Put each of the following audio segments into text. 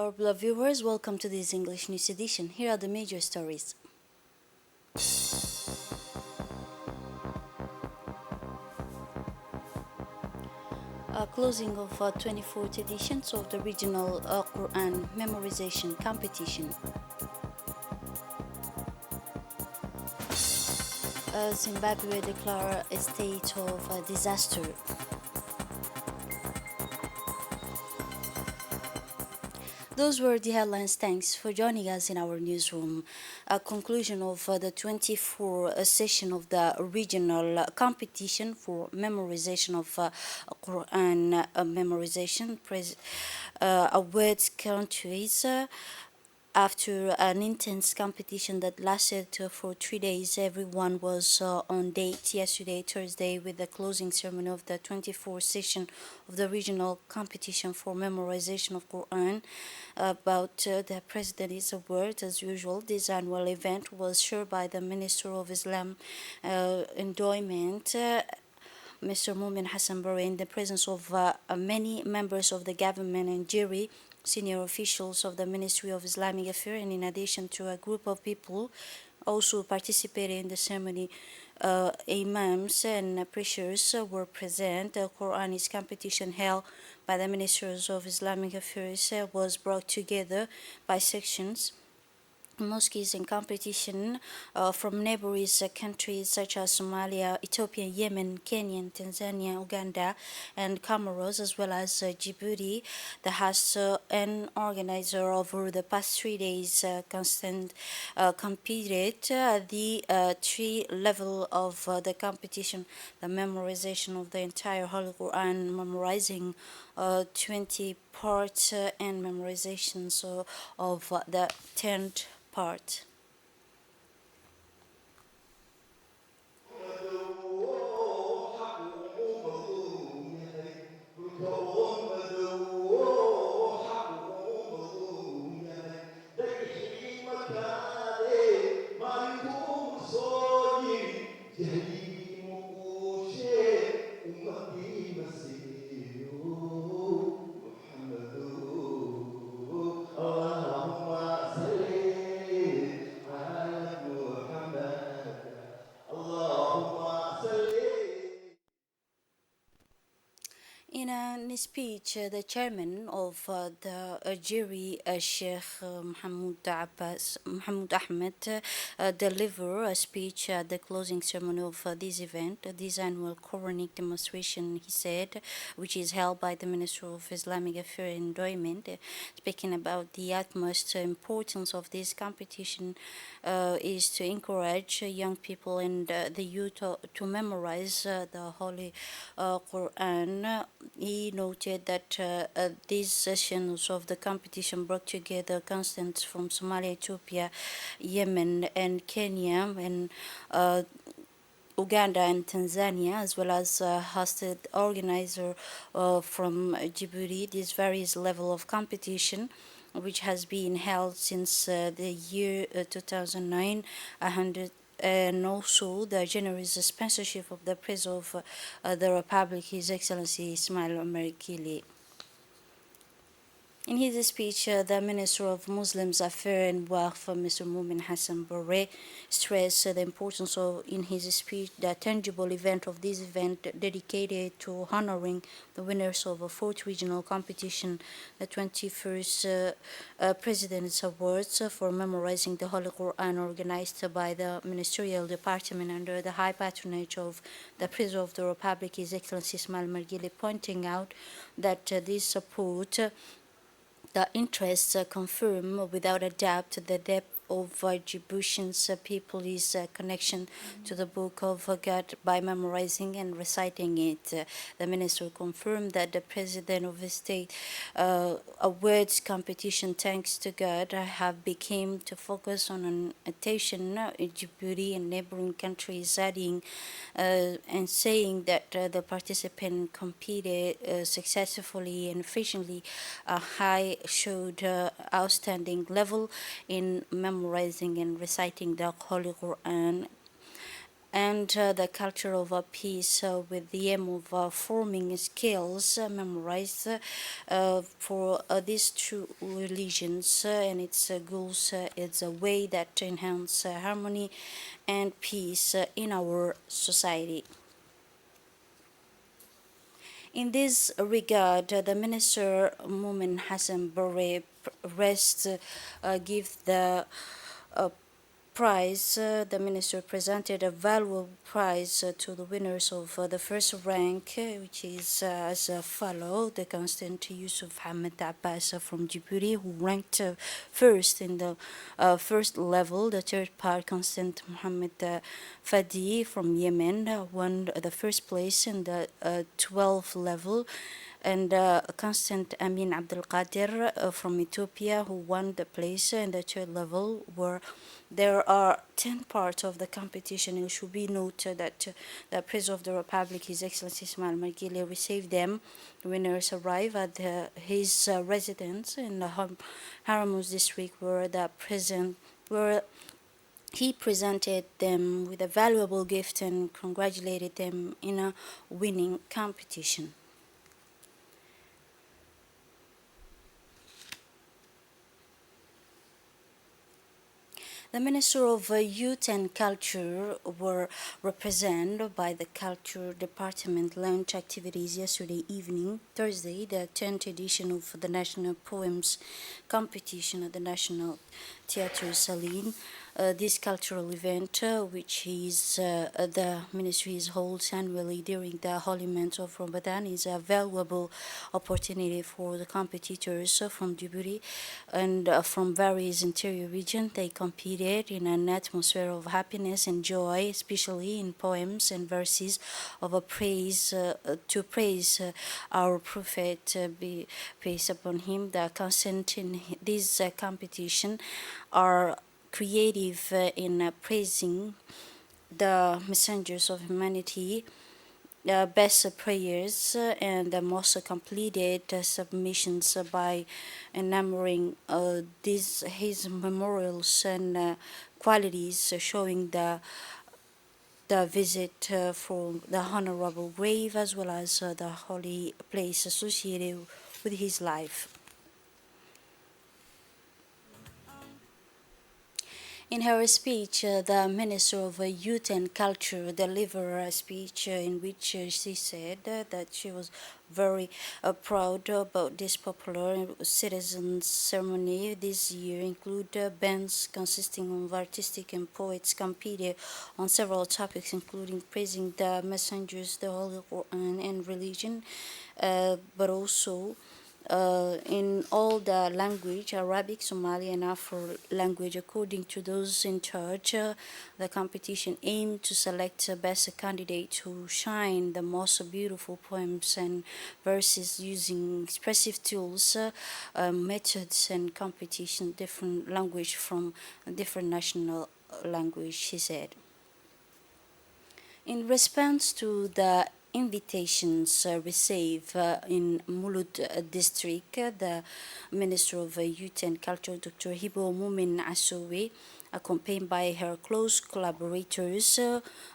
our beloved viewers, welcome to this English news edition. Here are the major stories. Closing of 24th editions of the regional Quran memorization competition. Zimbabwe declare a state of disaster. Those were the headlines. Thanks for joining us in our newsroom. A conclusion of the 24th session of the regional competition for memorization of Quran memorization awards countries. After an intense competition that lasted for 3 days, everyone was on date yesterday, Thursday, with the closing ceremony of the 24th session of the regional competition for memorization of Quran. About the President's award, as usual, this annual event was chaired by the Minister of Islam Endowment, Mr. Mumin Hassan Bare, in the presence of many members of the government and jury, senior officials of the Ministry of Islamic Affairs, and in addition to a group of people also participated in the ceremony. Imams and preachers were present. The Quranic competition held by the Ministers of Islamic Affairs was brought together by sections. Mosques in competition from neighboring countries such as Somalia, Ethiopia, Yemen, Kenya, Tanzania, Uganda, and Comoros, as well as Djibouti. The host and organizer over the past 3 days competed the three level of the competition: the memorization of the entire Holy Quran, memorizing 20 parts, and memorizations of the 10th part. In a speech, the chairman of the jury, Sheikh Mahmoud Ahmed, delivered a speech at the closing ceremony of this event, this annual Quranic demonstration, he said, which is held by the Minister of Islamic Affairs and Endowment, speaking about the utmost importance of this competition is to encourage young people and the youth to memorize the Holy Quran. He noted that these sessions of the competition brought together contestants from Somalia, Ethiopia, Yemen, and Kenya, and Uganda and Tanzania, as well as hosted organizer from Djibouti. This varies level of competition, which has been held since the year 2009, and also the generous sponsorship of the President of the Republic, His Excellency Ismail Omar Guelleh. In his speech, the Minister of Muslims Affairs and Waqf, Mr. Mumin Hassan Bare, stressed the importance of, in his speech, the tangible event of this event dedicated to honoring the winners of a fourth regional competition, the 21st President's Awards for memorizing the Holy Quran, organized by the Ministerial Department under the high patronage of the President of the Republic, His Excellency Ismail Omar Guelleh, pointing out that this support the interests confirm without a doubt the depth of Djiboutians people's connection to the Book of God by memorizing and reciting it. The minister confirmed that the President of the State awards competition, thanks to God, have become to focus on an attention in Djibouti and neighboring countries, adding and saying that the participant competed successfully and efficiently. High showed outstanding level in memorizing and reciting the Holy Quran. and the culture of peace with the aim of forming skills memorized for these two religions and its goals. It's a way that enhance harmony and peace in our society. In this regard, the Minister Mumin Hassan Barre rest give the uh, prize. The minister presented a valuable prize to the winners of the first rank, which is as follow: the Constant Yusuf Hamid Abbas from Djibouti, who ranked first in the first level. The third part, Constant Mohammed Fadi from Yemen, won the first place in the 12th level, and Constant Amin Abdul Qadir from Ethiopia, who won the place in the third level. Where there are 10 parts of the competition. It should be noted that the President of the Republic, His Excellency Ismail Margili, received them. The winners arrive at his residence in the Haramuz district, where the President where he presented them with a valuable gift and congratulated them in a winning competition. The Minister of Youth and Culture were represented by the Culture Department launched activities yesterday evening, Thursday, the 10th edition of the National Poems Competition at the National Theatre Saline. This cultural event, which is the ministry holds annually during the holy month of Ramadan, is a valuable opportunity for the competitors from Djibouti and from various interior regions. They competed in an atmosphere of happiness and joy, especially in poems and verses of a praise to praise our Prophet, be peace upon him. The consent in this competition are creative in praising the messengers of humanity, the best prayers and the most completed submissions by enumbering these his memorials and qualities showing the visit for the honorable grave as well as the holy place associated with his life. In her speech, the Minister of Youth and Culture delivered a speech in which she said that she was very proud about this popular citizens ceremony this year. Include bands consisting of artistic and poets competed on several topics, including praising the messengers, the Holy Quran, and religion, but also in all the language, Arabic, Somali, and Afro language, according to those in charge. The competition aimed to select the best candidates who shine the most beautiful poems and verses using expressive tools, methods, and competition, different language from different national language, she said. In response to the invitations received in Mulud district, the Minister of Youth and Culture, Dr. Hibo Mumin Asowe, accompanied by her close collaborators,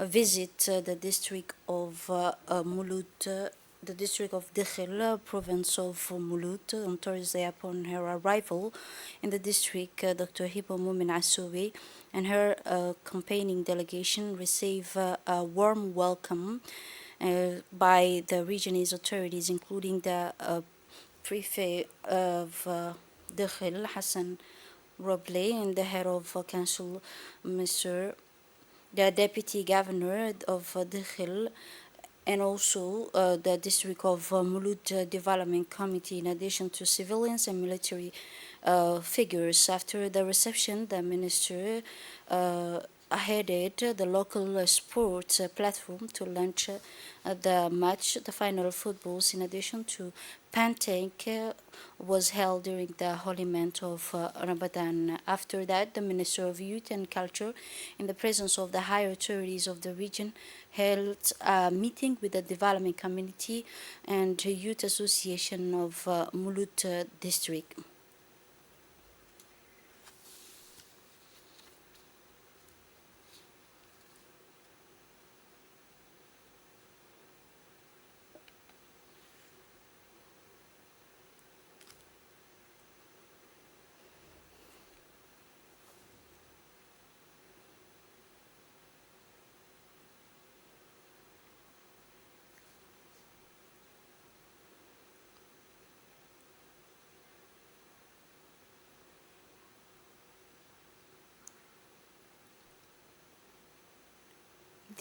visit the district of Mulud. The district of Dekhel, province of Mulud, on Thursday upon her arrival in the district. Dr. Hibo Mumin Asowe and her accompanying delegation receive a warm welcome by the region's authorities, including the prefect of Dakhil, Hassan Roble, and the head of council, Mr. the deputy governor of Dakhil, and also the district of Mulud Development Committee, in addition to civilians and military figures. After the reception, the minister headed the local sports platform to launch the match, the final footballs, in addition to Pantank was held during the holy month of Ramadan. After that, the Minister of Youth and Culture, in the presence of the higher authorities of the region, held a meeting with the development community and youth association of Mulut district.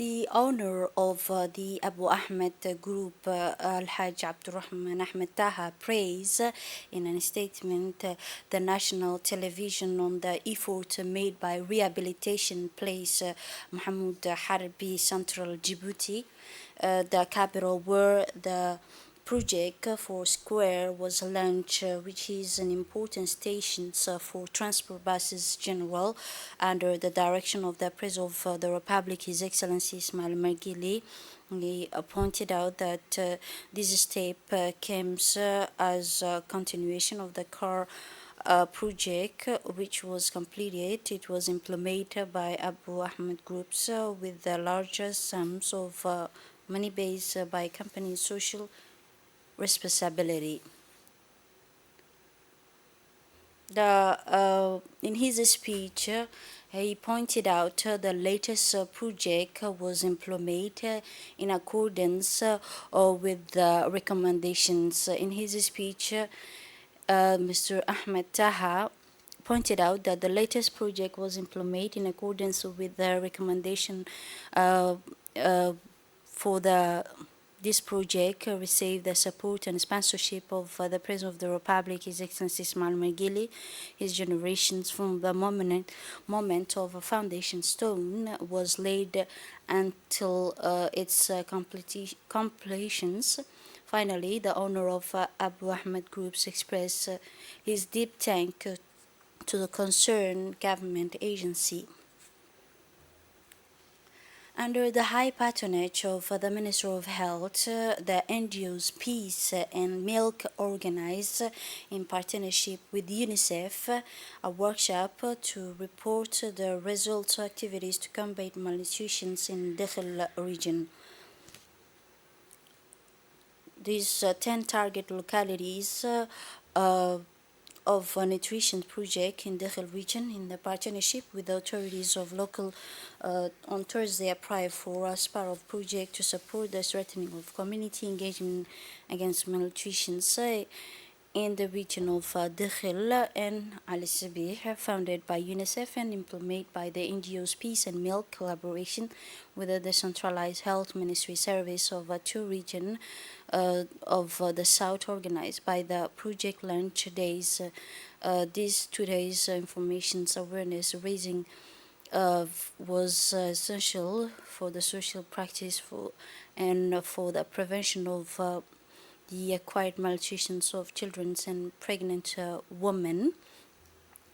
The owner of the Abu Ahmed Group, Al-Hajj Abdurrahman Ahmed Taha, praised in a statement the national television on the effort made by rehabilitation place Mahmoud Harbi Central Djibouti, the capital where the project for Square was launched, which is an important station for transport buses general under the direction of the President of the Republic, His Excellency Ismail Margili. He pointed out that this step comes as a continuation of the car project, which was completed. It was implemented by Abu Ahmed Groups with the largest sums of money based by company social responsibility. In his speech, he pointed out the latest project was implemented in accordance with the recommendations. In his speech, Mr. Ahmed Taha pointed out that the latest project was implemented in accordance with the recommendation uh, uh, for this project received the support and sponsorship of the President of the Republic, His Excellency Ismail Margili. His generations from the moment of a foundation stone was laid until its completions. Finally, the owner of Abu Ahmed Groups expressed his deep thanks to the concerned government agency. Under the high patronage of the Minister of Health, the NGOs Peace and Milk organized, in partnership with UNICEF, a workshop to report the results of activities to combat malnutrition in Dakhel region. These 10 target localities of a nutrition project in Dakhel region in the partnership with the authorities of local on Thursday applied for as part of project to support the strengthening of community engagement against malnutrition in the region of Dakhel and Al Sabih, founded by UNICEF and implemented by the NGOs Peace and Milk collaboration with the decentralized health ministry service of two regions of the South, organized by the project launch days. These 2 days information awareness raising was essential for the social practice and for the prevention of the acquired malnutrition of children and pregnant women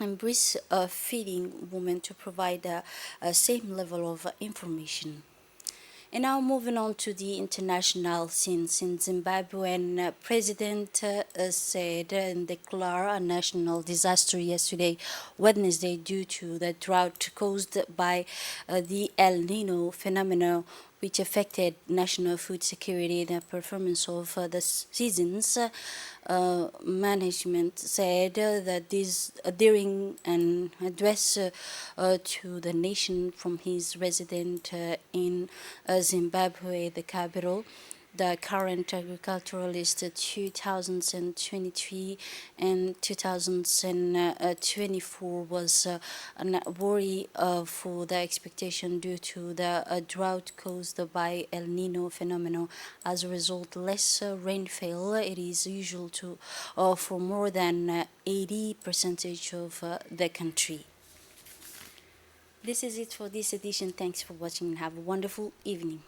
and breastfeeding women to provide a same level of information. And now moving on to the international scenes in Zimbabwe, and President said and declared a national disaster yesterday, Wednesday, due to the drought caused by the El Nino phenomenon, which affected national food security and the performance of the seasons. Management said that this during an address to the nation from his residence in Zimbabwe, the capital. The current agricultural list 2023 and 2024 was a worry for the expectation due to the drought caused by El Nino phenomenon. As a result, less rainfall. It is usual to for more than 80% of the country. This is it for this edition. Thanks for watching and have a wonderful evening.